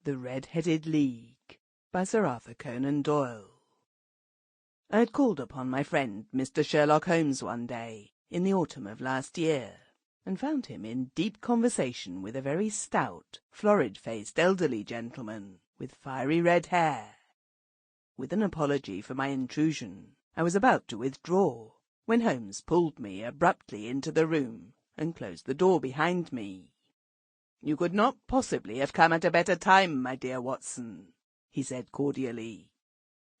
The Red-Headed League by Sir Arthur Conan Doyle. I had called upon my friend Mr. Sherlock Holmes one day, in the autumn of last year, and found him in deep conversation with a very stout, florid-faced elderly gentleman, with fiery red hair. With an apology for my intrusion, I was about to withdraw, when Holmes pulled me abruptly into the room, and closed the door behind me. "You could not possibly have come at a better time, my dear Watson," he said cordially.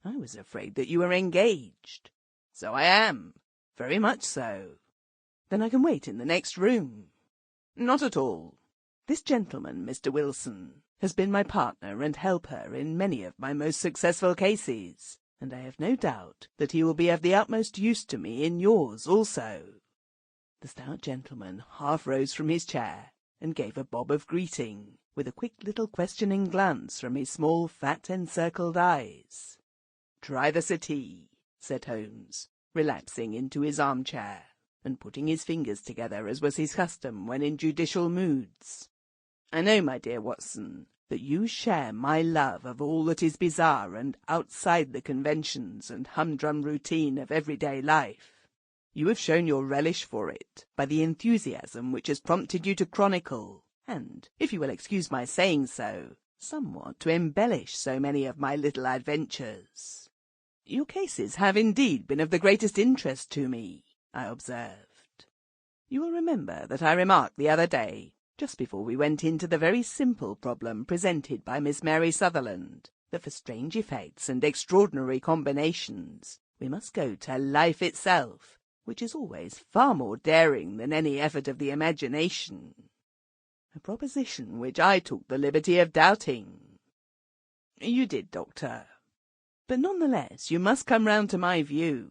"I was afraid that you were engaged." "So I am, very much so." "Then I can wait in the next room." "Not at all. This gentleman, Mr. Wilson, has been my partner and helper in many of my most successful cases, and I have no doubt that he will be of the utmost use to me in yours also." The stout gentleman half rose from his chair and gave a bob of greeting, with a quick little questioning glance from his small, fat, encircled eyes. "Try the settee," said Holmes, relapsing into his armchair, and putting his fingers together as was his custom when in judicial moods. "I know, my dear Watson, that you share my love of all that is bizarre and outside the conventions and humdrum routine of everyday life. You have shown your relish for it by the enthusiasm which has prompted you to chronicle, and, if you will excuse my saying so, somewhat to embellish so many of my little adventures. Your cases have indeed been of the greatest interest to me," I observed. "You will remember that I remarked the other day, just before we went into the very simple problem presented by Miss Mary Sutherland, that for strange effects and extraordinary combinations we must go to life itself, which is always far more daring than any effort of the imagination. A proposition which I took the liberty of doubting." "You did, Doctor. But none the less you must come round to my view,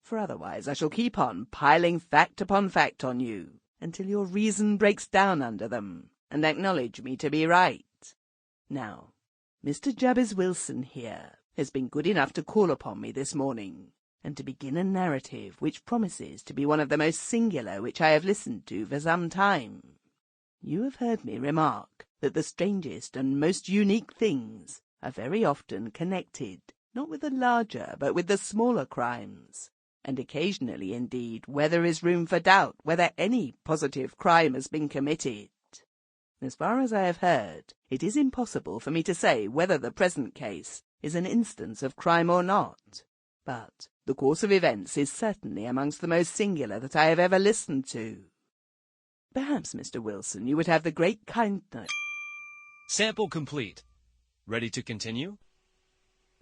for otherwise I shall keep on piling fact upon fact on you, until your reason breaks down under them, and acknowledge me to be right. Now, Mr. Jabez Wilson here has been good enough to call upon me this morning, and to begin a narrative which promises to be one of the most singular which I have listened to for some time. You have heard me remark that the strangest and most unique things are very often connected, not with the larger, but with the smaller crimes, and occasionally, indeed, where there is room for doubt whether any positive crime has been committed. As far as I have heard, it is impossible for me to say whether the present case is an instance of crime or not, but the course of events is certainly amongst the most singular that I have ever listened to. Perhaps, Mr. Wilson, you would have the great kindness—" Sample complete. Ready to continue?